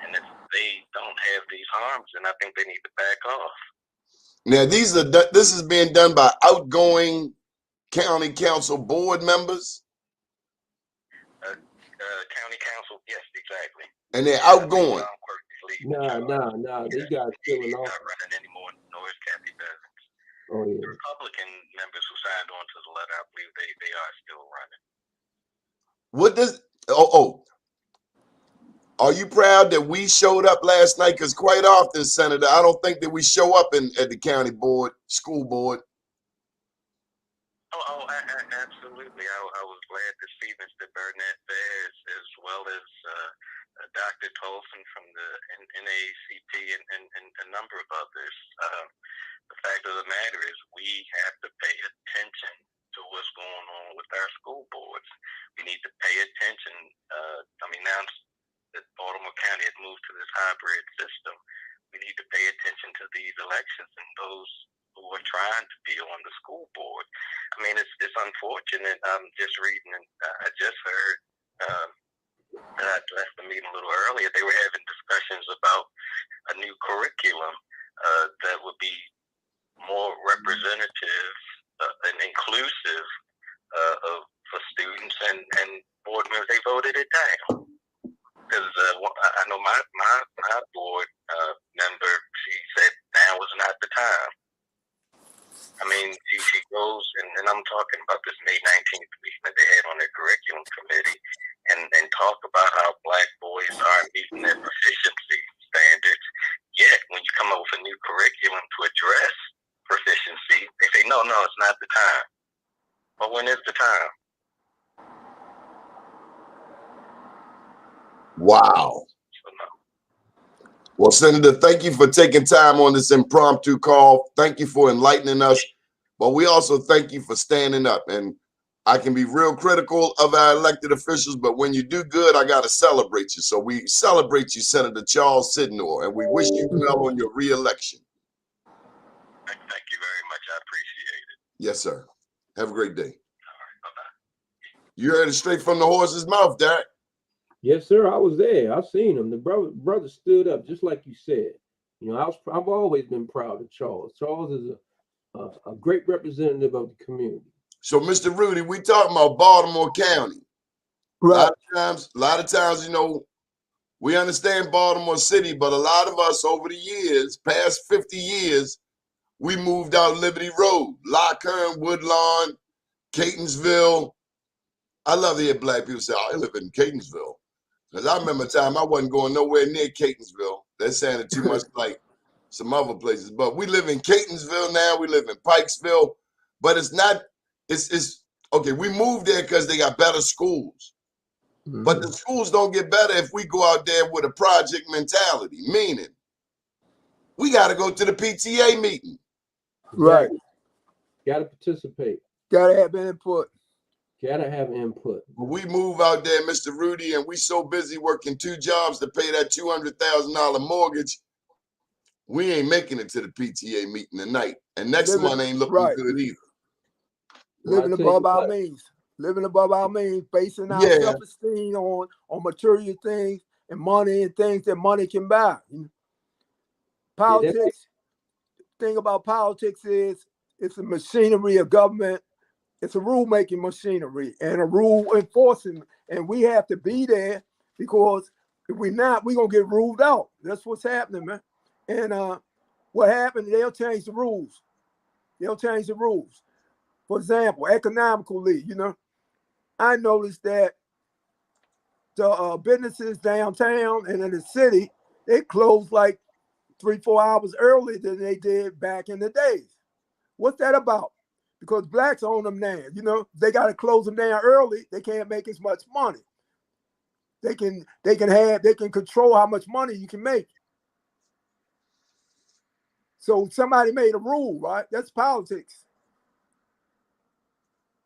And if they don't have these harms, then I think they need to back off. Now, this is being done by outgoing county council board members. County council, yes, exactly. And they're outgoing. No, these guys still He's in not office. running anymore, nor is Kathy Bevins. Oh yeah. The Republican members who signed on to the letter, I believe they are still running. What does are you proud that we showed up last night? Because quite often, Senator, I don't think that we show up at the county board, school board. Absolutely. I was glad to see Mr. Burnett there, as well as Dr. Tolson from the NAACP and a number of others. The fact of the matter is we have to pay attention to what's going on with our school boards. We need to pay attention. Now that Baltimore County has moved to this hybrid system, we need to pay attention to these elections and those who are trying to be on the school board. I mean, it's unfortunate. I'm just reading, and I just heard that I left the meeting a little earlier. They were having discussions about a new curriculum that would be more representative and inclusive for students and board members. They voted it down. Because I know my board member, she said now was not the time. I mean, she goes, and I'm talking about this May 19th meeting that they had on their curriculum committee, and talk about how Black boys aren't meeting their proficiency standards. Yet, when you come up with a new curriculum to address proficiency, they say, no, it's not the time. But when is the time? Wow. Well, Senator, thank you for taking time on this impromptu call. Thank you for enlightening us. But we also thank you for standing up. And I can be real critical of our elected officials, but when you do good, I got to celebrate you. So we celebrate you, Senator Charles Sidnor, and we wish you well on your reelection. Thank you very much. I appreciate it. Yes, sir. Have a great day. All right. Bye-bye. You heard it straight from the horse's mouth, Derek. Yes, sir. I was there. I seen him. The brother stood up just like you said. You know, I've always been proud of Charles. Charles is a great representative of the community. So, Mr. Rudy, we talking about Baltimore County. Right. A lot of times, you know, we understand Baltimore City, but a lot of us over the years, past 50 years, we moved out Liberty Road, Lockhern, Woodlawn, Catonsville. I love to hear Black people say, "Oh, I live in Catonsville." Because I remember a time I wasn't going nowhere near Catonsville. That sounded too much like some other places. But we live in Catonsville now. We live in Pikesville. But it's not, it's okay, we moved there because they got better schools. Mm-hmm. But the schools don't get better if we go out there with a project mentality, meaning we got to go to the PTA meeting. Right. Got to participate. Got to have input. Gotta have input. We move out there, Mr. Rudy, and we so busy working 2 jobs to pay that $200,000 mortgage, we ain't making it to the PTA meeting tonight. And next month ain't looking good either. Living above our means. Living above our means, basing our self-esteem on material things and money and things that money can buy. Politics, the thing about politics is it's a machinery of government. It's a rule-making machinery and a rule enforcing, and we have to be there because if we're not, we're going to get ruled out. That's what's happening, man. And what happened, they'll change the rules. They'll change the rules. For example, economically, you know, I noticed that the businesses downtown and in the city, they closed like 3-4 hours earlier than they did back in the days. What's that about? because blacks own them now. You know, they got to close them down early. They can't make as much money. They can control how much money you can make. So somebody made a rule, right? That's politics.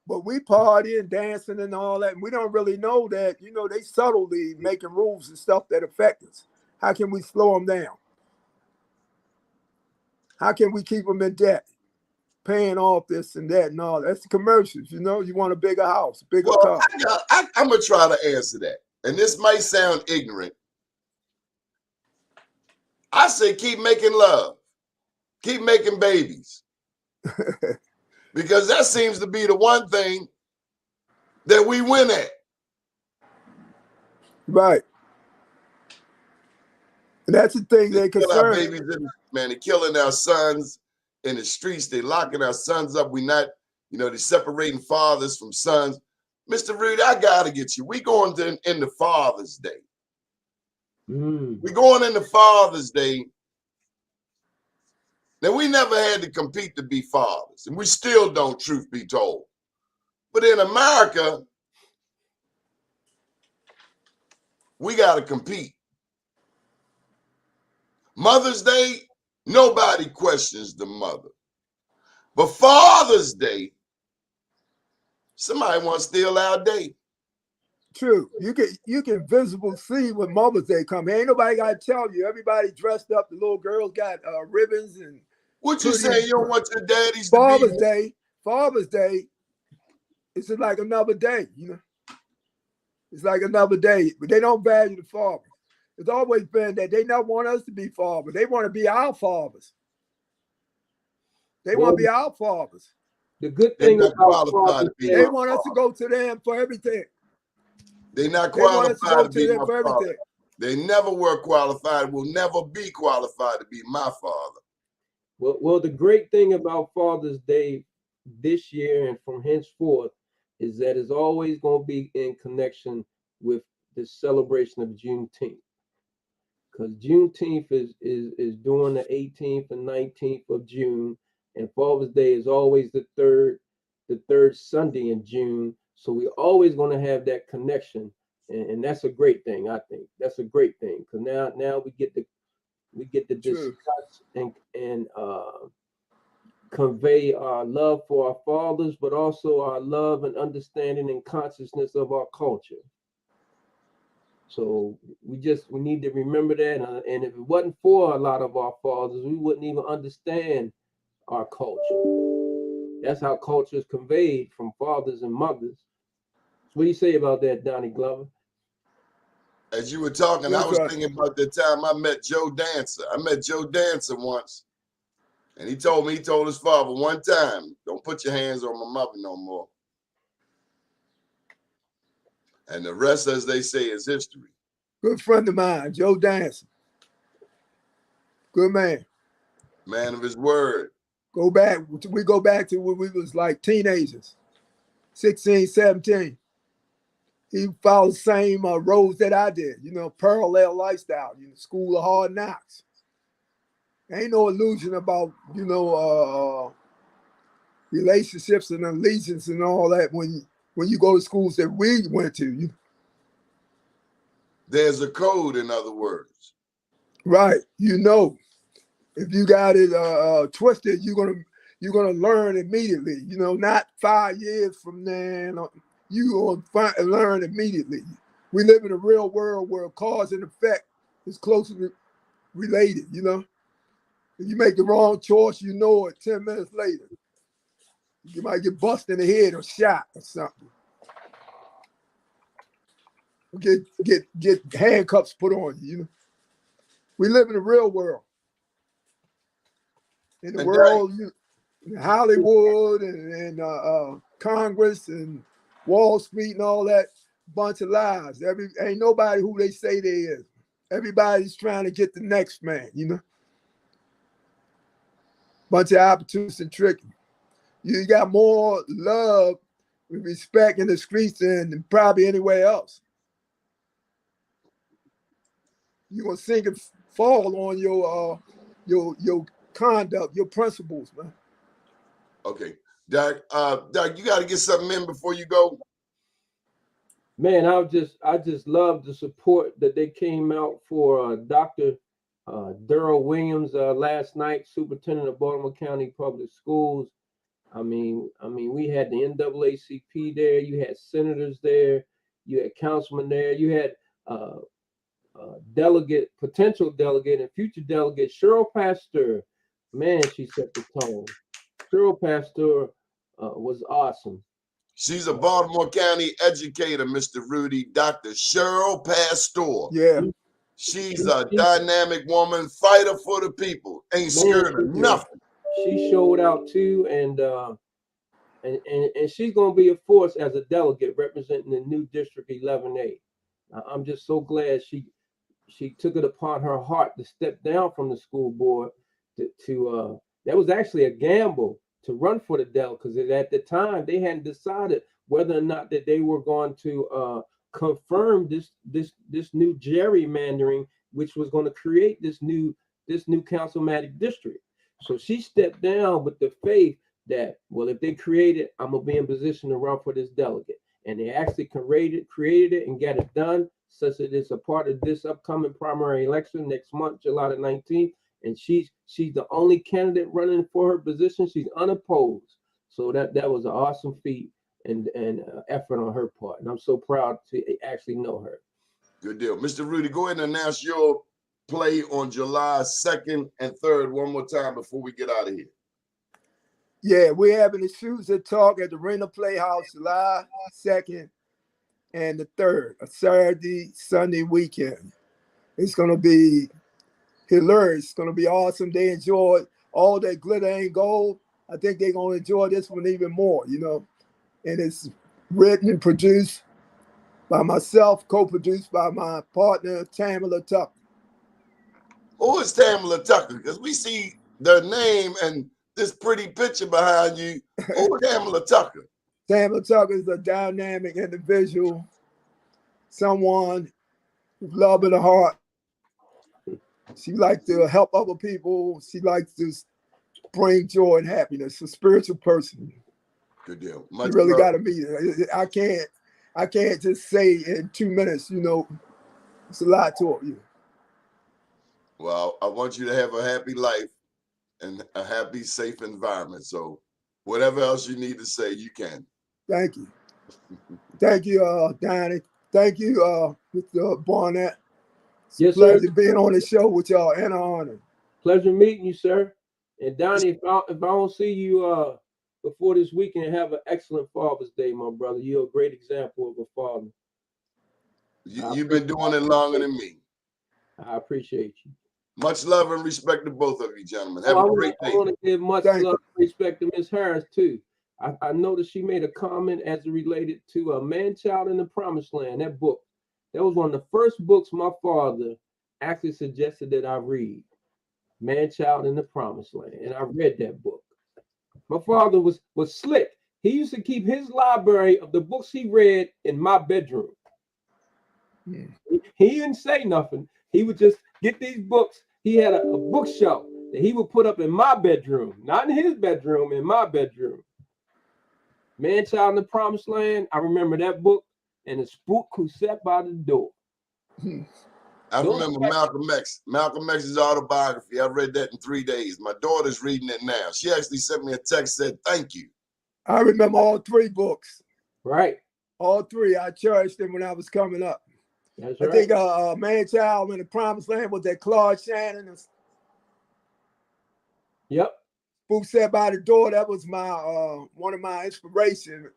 But we party and dancing and all that, and we don't really know that, you know, they subtly making rules and stuff that affect us. How can we slow them down? How can we keep them in debt? Paying off this and that and all. That's the commercials, you know. You want a bigger house, a bigger car. I'm going to try to answer that. And this might sound ignorant. I say keep making love. Keep making babies. Because that seems to be the one thing that we win at. Right. And that's the thing they're concerned. Our babies, man, they're killing our sons in the streets. They're locking our sons up. We not, you know, they're separating fathers from sons. Mr. Reed, I got to get you. We going into Father's Day. We going into Father's Day. Now, we never had to compete to be fathers, and we still don't, truth be told. But in America, we got to compete. Mother's Day, nobody questions the mother. But Father's Day, somebody wants to steal our day. True. You can visibly see when Mother's Day come. Ain't nobody got to tell you. Everybody dressed up. The little girls got ribbons and. What you saying? You don't want your daddies Father's to be... Day. Father's Day. It's like another day. You know. It's like another day, but they don't value the father. It's always been that they not want us to be fathers. They want to be our fathers. They want to be our fathers. The good thing about fathers, they want us to go to them for everything. They're not qualified to be my father. They never were qualified, will never be qualified to be my father. Well, the great thing about Father's Day this year and from henceforth is that it's always going to be in connection with the celebration of Juneteenth. Because Juneteenth is during the 18th and 19th of June, and Father's Day is always the third Sunday in June. So we're always going to have that connection, and that's a great thing. I think that's a great thing because now we get to discuss and convey our love for our fathers, but also our love and understanding and consciousness of our culture. So we need to remember that, and if it wasn't for a lot of our fathers, we wouldn't even understand our culture. That's how culture is conveyed from fathers and mothers. What do you say about that, Donnie Glover? As you were talking, I was thinking about the time I met Joe Dancer. I met Joe Dancer once, and he told his father one time, "Don't put your hands on my mother no more." And the rest, as they say, is history. Good friend of mine, Joe Dancer. Good man. Man of his word. We go back to when we was like teenagers, 16, 17. He followed the same roads that I did, you know, parallel lifestyle, you know, school of hard knocks. Ain't no illusion about, you know, relationships and allegiance and all that when you go to schools that we went to. There's a code, in other words. Right. You know, if you got it twisted, you're gonna learn immediately. You know, not 5 years from now. You gonna learn immediately. We live in a real world where cause and effect is closely related. You know, if you make the wrong choice, you know it 10 minutes later. You might get busted in the head or shot or something. Get handcuffs put on you. You know, we live in the real world. In the world, Hollywood and Congress and Wall Street and all that bunch of lies. Ain't nobody who they say they is. Everybody's trying to get the next man, you know. Bunch of opportunists and tricky. You got more love and respect in the streets than probably anywhere else. You're gonna sink and fall on your conduct, your principles, man. Okay. Doug, Doug, you got to get something in before you go. Man, I just love the support that they came out for Dr. Darrell Williams last night, superintendent of Baltimore County Public Schools. I mean, we had the NAACP there. You had senators there. You had councilmen there. You had potential delegate, and future delegate Cheryl Pasteur. Man, she set the tone. Cheryl Pasteur was awesome. She's a Baltimore County educator, Mr. Rudy, Dr. Cheryl Pasteur. Yeah. She's a dynamic woman, fighter for the people. Ain't scared of nothing. She showed out too, and she's going to be a force as a delegate representing the new District 11A. I'm just so glad she took it upon her heart to step down from the school board. That was actually a gamble to run for the delegate, because at the time they hadn't decided whether or not that they were going to confirm this new gerrymandering, which was going to create this new councilmatic district. So she stepped down with the faith that, well, if they create it, I'm gonna be in position to run for this delegate. And they actually created it and got it done, such that it's a part of this upcoming primary election next month, July the 19th. And she's the only candidate running for her position. She's unopposed. So that was an awesome feat and effort on her part. And I'm so proud to actually know her. Good deal. Mr. Rudy, go ahead and announce your play on July 2nd and 3rd one more time before we get out of here. Yeah, we're having the Shoots and Talk at the Arena Playhouse July 2nd and the 3rd, a Saturday, Sunday weekend. It's going to be hilarious. It's going to be awesome. They enjoyed all that glitter and gold. I think they're going to enjoy this one even more, you know. And it's written and produced by myself, co-produced by my partner, Tamala Tucker. Who is Tamala Tucker? Because we see their name and this pretty picture behind you. Who is Tamala Tucker? Tamala Tucker is a dynamic individual, someone with love in her heart. She likes to help other people. She likes to bring joy and happiness. A spiritual person. Good deal. You really got to meet her. I can't just say in 2 minutes, you know, it's a lot to you. Well, I want you to have a happy life and a happy, safe environment. So whatever else you need to say, you can. Thank you. Thank you, Donnie. Thank you, Mr. Barnett. It's yes, a pleasure sir. being on the show with y'all, and an honor. Pleasure meeting you, sir. And Donnie, if I don't see you before this weekend, have an excellent Father's Day, my brother. You're a great example of a father. You've been doing it longer than me. I appreciate you. Much love and respect to both of you, gentlemen. Have a great day. I want to give much love and respect to Miss Harris, too. I noticed she made a comment as it related to a Man-Child in the Promised Land, that book. That was one of the first books my father actually suggested that I read, Man-Child in the Promised Land. And I read that book. My father was slick. He used to keep his library of the books he read in my bedroom. Yeah. He didn't say nothing. He would just get these books. He had a bookshelf that he would put up in my bedroom, not in his bedroom, in my bedroom. Man-Child in the Promised Land. I remember that book and the spook who sat by the door. I remember Malcolm X. Malcolm X's autobiography. I read that in 3 days. My daughter's reading it now. She actually sent me a text, said, thank you. I remember all 3 books. Right. All 3. I cherished them when I was coming up. That's I right. think Man-Child in the Promised Land was that Claude Shannon. Yep. Spook sat by the door. That was my one of my inspirations.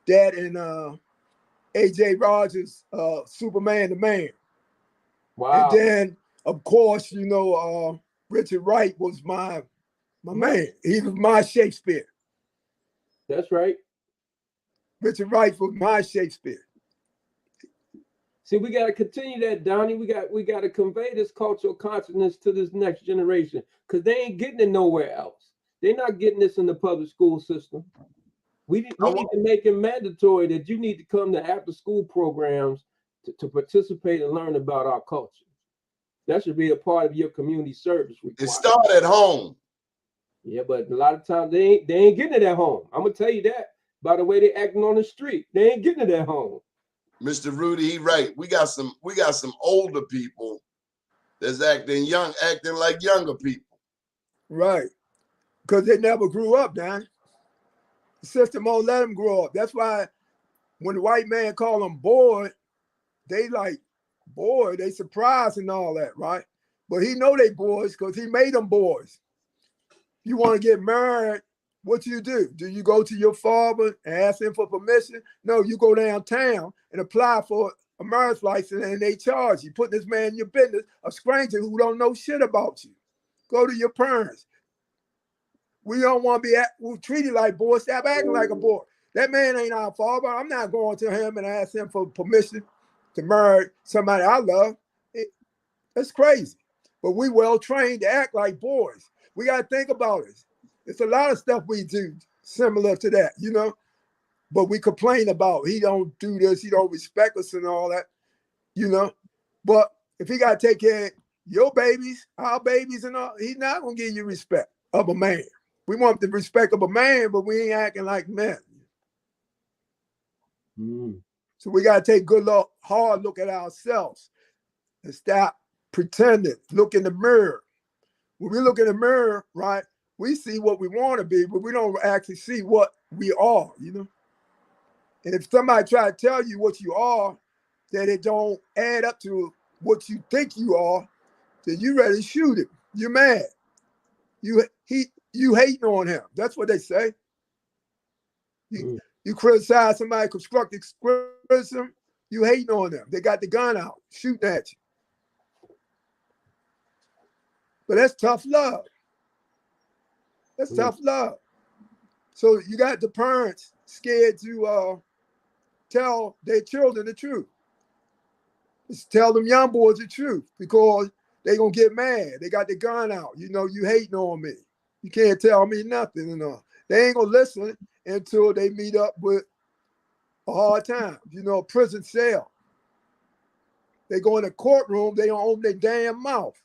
That and A.J. Rogers, Superman the Man. Wow. And then, of course, you know, Richard Wright was my man. He was my Shakespeare. That's right. Richard Wright was my Shakespeare. See, we got to continue that, Donnie. We got to convey this cultural consciousness to this next generation, because they ain't getting it nowhere else. They're not getting this in the public school system. We need to make it mandatory that you need to come to after-school programs to participate and learn about our culture. That should be a part of your community service requirement. It starts at home. Yeah, but a lot of times they ain't getting it at home. I'm gonna tell you that by the way they acting on the street. They ain't getting it at home. Mr. Rudy, he right. We got some older people that's acting like younger people. Right. Because they never grew up, man. The system won't let them grow up. That's why when the white man call them boy, they like, boy, they surprised and all that, right? But he know they boys because he made them boys. You want to get married, what do? Do you go to your father and ask him for permission? No, you go downtown and apply for a marriage license and they charge you. Put this man in your business, a stranger who don't know shit about you. Go to your parents. We don't want to be treated like boys. Stop acting like a boy. That man ain't our father. I'm not going to him and ask him for permission to marry somebody I love. That's crazy. But we well trained to act like boys. We got to think about it. It's a lot of stuff we do similar to that, you know. But we complain about he don't do this, he don't respect us and all that, you know. But if he got to take care of your babies, our babies and all, he's not going to give you respect of a man. We want the respect of a man, but we ain't acting like men. So we got to take hard look at ourselves and stop pretending. Look in the mirror. When we look in the mirror, right, we see what we want to be, but we don't actually see what we are, you know. And if somebody try to tell you what you are, that it don't add up to what you think you are, then you ready to shoot him. You're mad. You hating on him. That's what they say. You criticize somebody, constructive criticism, you hating on them. They got the gun out, shooting at you. But that's tough love. That's tough love. So you got the parents scared to tell their children the truth. Just tell them young boys the truth because they gonna get mad. They got the gun out. You know, you hating on me. You can't tell me nothing. You know, they ain't gonna listen until they meet up with a hard time. You know, prison cell. They go in the courtroom. They don't open their damn mouth.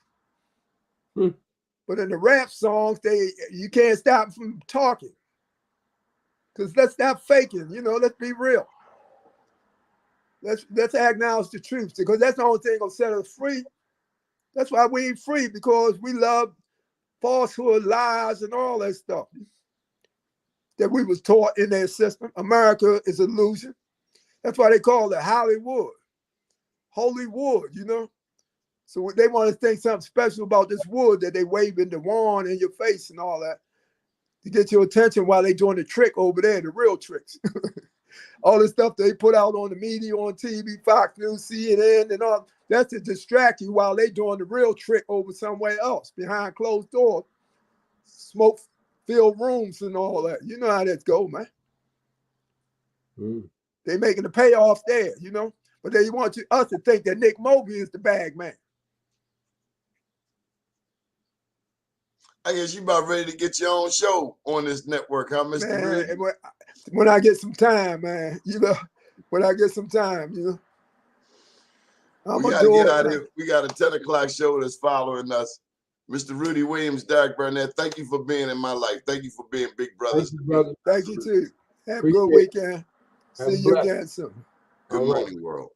But in the rap songs, you can't stop them from talking. Because let's stop faking. You know, let's be real. Let's acknowledge the truth because that's the only thing gonna set us free. That's why we ain't free because we love falsehood, lies, and all that stuff that we was taught in their system. America is an illusion. That's why they call it Hollywood, holy wood, you know. So they want to think something special about this wood that they waving the wand in your face and all that to get your attention while they doing the trick over there, the real tricks. All the stuff they put out on the media, on TV, Fox News, CNN, and all, that's to distract you while they doing the real trick over somewhere else, behind closed doors, smoke-filled rooms and all that. You know how that go, man. They making the payoff there, you know? But they want us to think that Nick Mobley is the bag man. I guess you about ready to get your own show on this network, huh, Mr. Man, when I get some time, man, you know, when I get some time, you know. We got to get out of here. We got a 10 o'clock show that's following us. Mr. Rudy Williams, Derek Burnett, thank you for being in my life. Thank you for being big brothers. Thank you, brother. Thank you, too. Have a good weekend. See you again soon. Good morning, world.